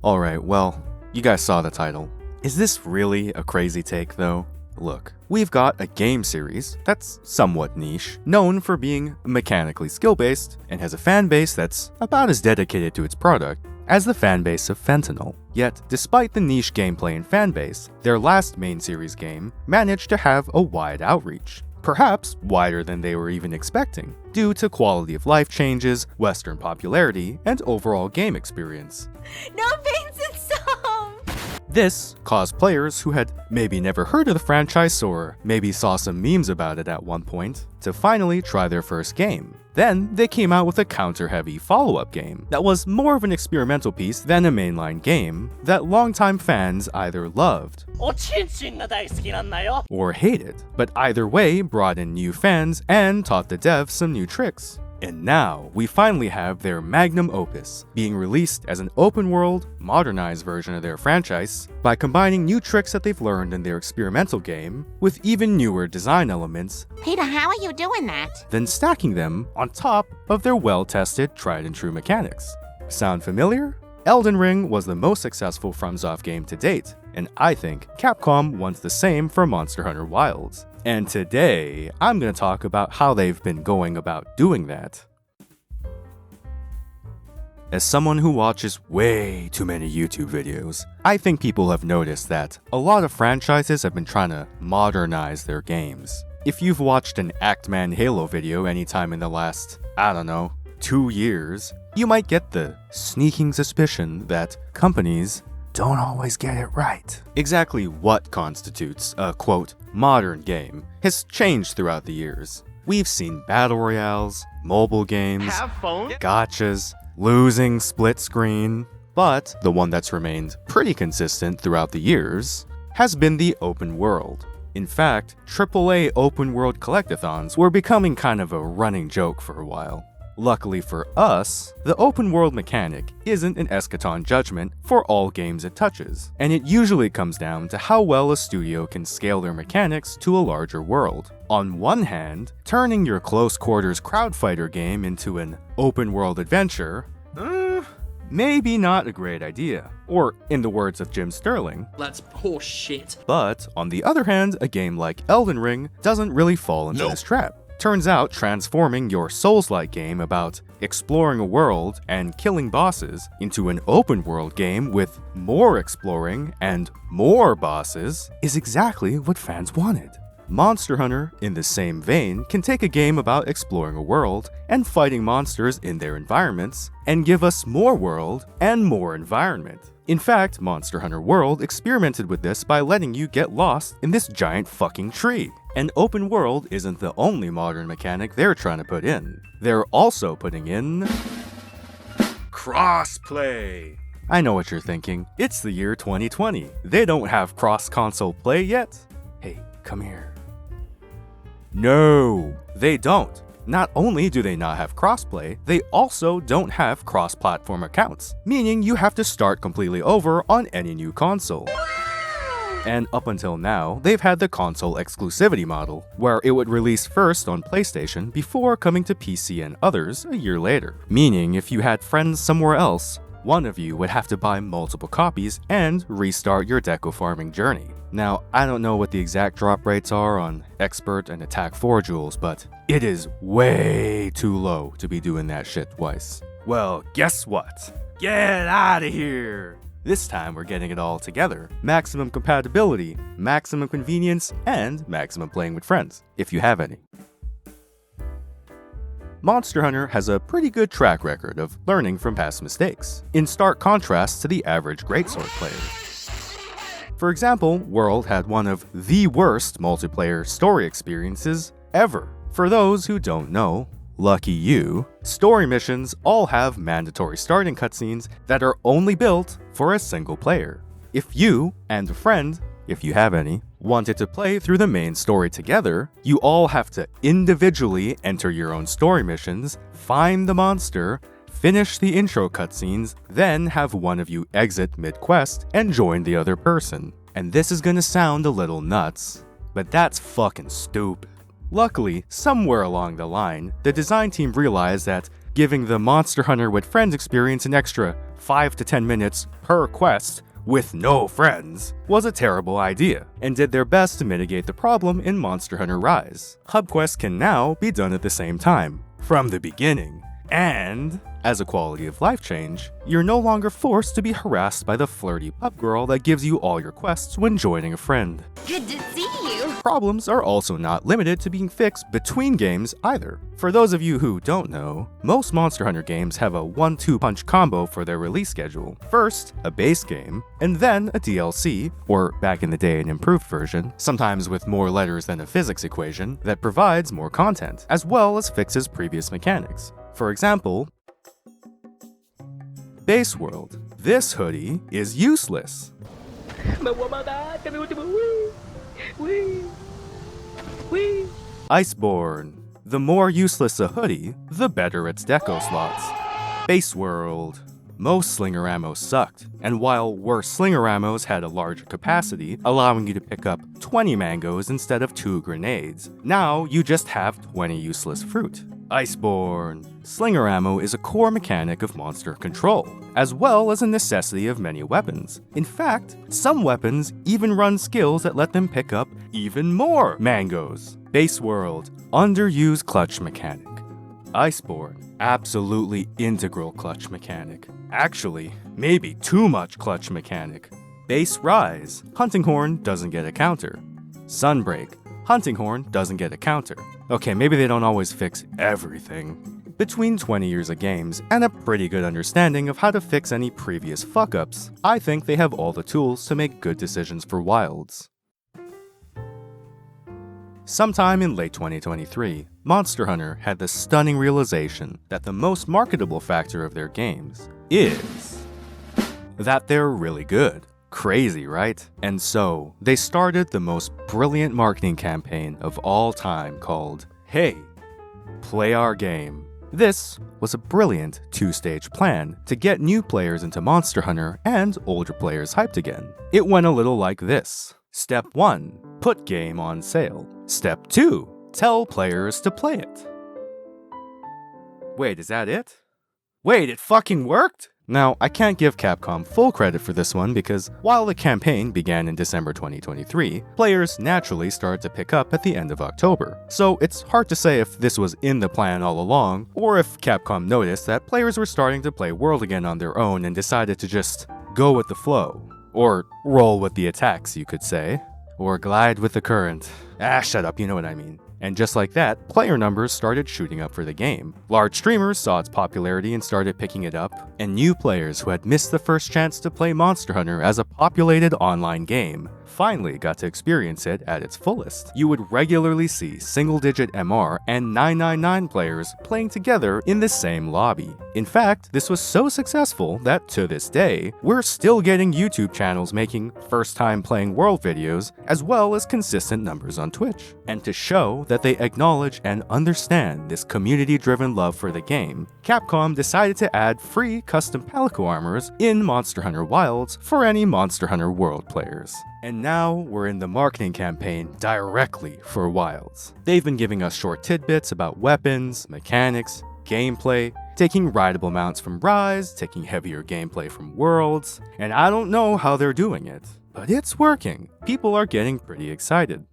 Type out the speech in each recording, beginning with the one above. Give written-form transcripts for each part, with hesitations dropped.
Alright, well, you guys saw the title. Is this really a crazy take, though? Look, we've got a game series that's somewhat niche, known for being mechanically skill-based, and has a fan base that's about as dedicated to its product as the fanbase of Fentanyl. Yet, despite the niche gameplay and fanbase, their last main series game managed to have a wide outreach. Perhaps wider than they were even expecting, due to quality of life changes, Western popularity, and overall game experience. No pains and some! This caused players who had maybe never heard of the franchise or maybe saw some memes about it at one point to finally try their first game. Then they came out with a counter-heavy follow-up game that was more of an experimental piece than a mainline game that longtime fans either loved or hated, but either way brought in new fans and taught the devs some new tricks. And now, we finally have their magnum opus, being released as an open-world, modernized version of their franchise by combining new tricks that they've learned in their experimental game with even newer design elements, Peter, how are you doing that? then stacking them on top of their well-tested, tried-and-true mechanics. Sound familiar? Elden Ring was the most successful FromSoft game to date, and I think Capcom wants the same for Monster Hunter Wilds. And today, I'm going to talk about how they've been going about doing that. As someone who watches way too many YouTube videos, I think people have noticed that a lot of franchises have been trying to modernize their games. If you've watched an Actman Halo video anytime in the last, 2 years, you might get the sneaking suspicion that companies don't always get it right. Exactly what constitutes a, quote, modern game has changed throughout the years. We've seen battle royales, mobile games, gotchas, losing split screen, but the one that's remained pretty consistent throughout the years has been the open world. In fact, AAA open world collectathons were becoming kind of a running joke for a while. Luckily for us, the open world mechanic isn't an eschaton judgment for all games it touches, and it usually comes down to how well a studio can scale their mechanics to a larger world. On one hand, turning your close quarters crowd fighter game into an open world adventure, maybe not a great idea. Or, in the words of Jim Sterling, that's horse shit. But, on the other hand, a game like Elden Ring doesn't really fall into this trap. Turns out, transforming your Souls-like game about exploring a world and killing bosses into an open-world game with more exploring and more bosses is exactly what fans wanted. Monster Hunter, in the same vein, can take a game about exploring a world and fighting monsters in their environments and give us more world and more environment. In fact, Monster Hunter World experimented with this by letting you get lost in this giant fucking tree. An open world isn't the only modern mechanic they're trying to put in. They're also putting in crossplay. I know what you're thinking. It's the year 2020. They don't have cross-console play yet? Hey, come here. No, they don't. Not only do they not have crossplay, they also don't have cross-platform accounts, meaning you have to start completely over on any new console. And up until now, they've had the console exclusivity model, where it would release first on PlayStation before coming to PC and others a year later. Meaning if you had friends somewhere else, one of you would have to buy multiple copies and restart your deco farming journey. Now, I don't know what the exact drop rates are on Expert and Attack 4 jewels, but it is way too low to be doing that shit twice. Well, guess what? Get out of here! This time we're getting it all together. Maximum compatibility, maximum convenience, and maximum playing with friends, if you have any. Monster Hunter has a pretty good track record of learning from past mistakes, in stark contrast to the average greatsword player. For example, World had one of the worst multiplayer story experiences ever. For those who don't know, lucky you, story missions all have mandatory starting cutscenes that are only built for a single player. If you and a friend, if you have any, wanted to play through the main story together, you all have to individually enter your own story missions, find the monster, finish the intro cutscenes, then have one of you exit mid-quest and join the other person. And this is gonna sound a little nuts, but that's fucking stupid. Luckily, somewhere along the line, the design team realized that giving the Monster Hunter with Friends experience an extra 5 to 10 minutes per quest with no friends was a terrible idea, and did their best to mitigate the problem in Monster Hunter Rise. Hub quests can now be done at the same time, from the beginning. And, as a quality of life change, you're no longer forced to be harassed by the flirty pub girl that gives you all your quests when joining a friend. Good to see you. Problems are also not limited to being fixed between games either. For those of you who don't know, most Monster Hunter games have a 1-2 punch combo for their release schedule. First, a base game, and then a DLC, or back in the day an improved version, sometimes with more letters than a physics equation, that provides more content, as well as fixes previous mechanics. For example, Base World. This hoodie is useless. Iceborne. The more useless a hoodie, the better its deco slots. Base World. Most slinger ammo sucked, and while worse slinger ammos had a larger capacity, allowing you to pick up 20 mangoes instead of 2 grenades, now you just have 20 useless fruit. Iceborne. Slinger ammo is a core mechanic of monster control, as well as a necessity of many weapons. In fact, some weapons even run skills that let them pick up even more mangoes. Base World. Underused clutch mechanic. Iceborne. Absolutely integral clutch mechanic. Actually, maybe too much clutch mechanic. Base Rise. Hunting Horn doesn't get a counter. Sunbreak. Hunting Horn doesn't get a counter. Okay, maybe they don't always fix everything. Between 20 years of games and a pretty good understanding of how to fix any previous fuck-ups, I think they have all the tools to make good decisions for Wilds. Sometime in late 2023, Monster Hunter had the stunning realization that the most marketable factor of their games is that they're really good. Crazy, right? And so, they started the most brilliant marketing campaign of all time called, Hey, Play Our Game. This was a brilliant 2-stage plan to get new players into Monster Hunter and older players hyped again. It went a little like this. Step 1. Put game on sale. Step 2. Tell players to play it. Wait, is that it? Wait, it fucking worked? Now, I can't give Capcom full credit for this one because while the campaign began in December 2023, players naturally started to pick up at the end of October. So it's hard to say if this was in the plan all along, or if Capcom noticed that players were starting to play World again on their own and decided to just go with the flow. Or roll with the attacks, you could say. Or glide with the current. Shut up, you know what I mean. And just like that, player numbers started shooting up for the game. Large streamers saw its popularity and started picking it up, and new players who had missed the first chance to play Monster Hunter as a populated online game finally got to experience it at its fullest. You would regularly see single-digit MR and 999 players playing together in the same lobby. In fact, this was so successful that to this day, we're still getting YouTube channels making first-time playing World videos, as well as consistent numbers on Twitch. And to show that they acknowledge and understand this community-driven love for the game, Capcom decided to add free custom Palico armors in Monster Hunter Wilds for any Monster Hunter World players. And now we're in the marketing campaign directly for Wilds. They've been giving us short tidbits about weapons, mechanics, gameplay, taking rideable mounts from Rise, taking heavier gameplay from Worlds, and I don't know how they're doing it, but it's working. People are getting pretty excited.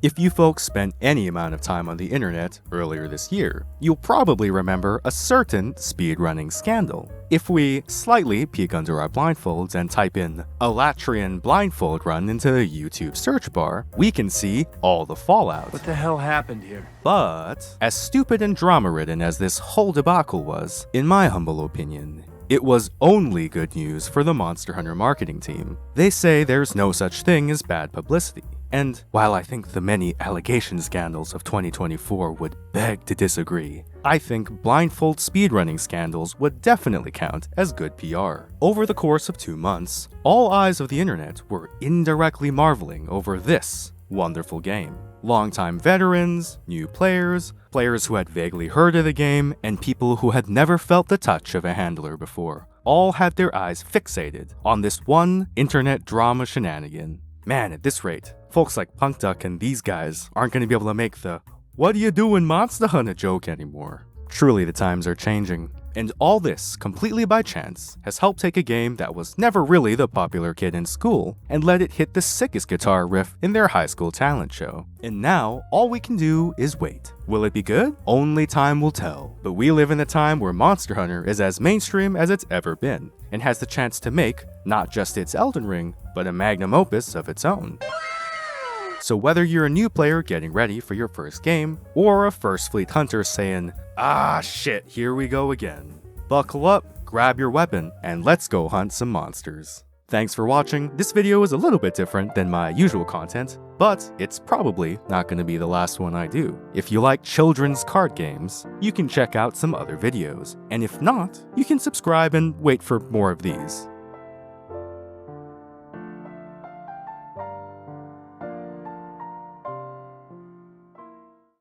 If you folks spent any amount of time on the internet earlier this year, you'll probably remember a certain speedrunning scandal. If we slightly peek under our blindfolds and type in Alatrian blindfold run into the YouTube search bar, we can see all the fallout. What the hell happened here? But, as stupid and drama-ridden as this whole debacle was, in my humble opinion, it was only good news for the Monster Hunter marketing team. They say there's no such thing as bad publicity. And while I think the many allegation scandals of 2024 would beg to disagree, I think blindfold speedrunning scandals would definitely count as good PR. Over the course of 2 months, all eyes of the internet were indirectly marveling over this wonderful game. Longtime veterans, new players, players who had vaguely heard of the game, and people who had never felt the touch of a handler before, all had their eyes fixated on this one internet drama shenanigan. Man, at this rate, folks like Punk Duck and these guys aren't going to be able to make the "what do you do in Monster Hunter" joke anymore. Truly, the times are changing, And all this, completely by chance, has helped take a game that was never really the popular kid in school and let it hit the sickest guitar riff in their high school talent show. And now, all we can do is wait. Will it be good? Only time will tell. But we live in a time where Monster Hunter is as mainstream as it's ever been, and has the chance to make not just its Elden Ring, but a magnum opus of its own. So whether you're a new player getting ready for your first game, or a First Fleet hunter saying, "Ah shit, here we go again," buckle up, grab your weapon, and let's go hunt some monsters. Thanks for watching. This video is a little bit different than my usual content, but it's probably not going to be the last one I do. If you like children's card games, you can check out some other videos, and if not, you can subscribe and wait for more of these.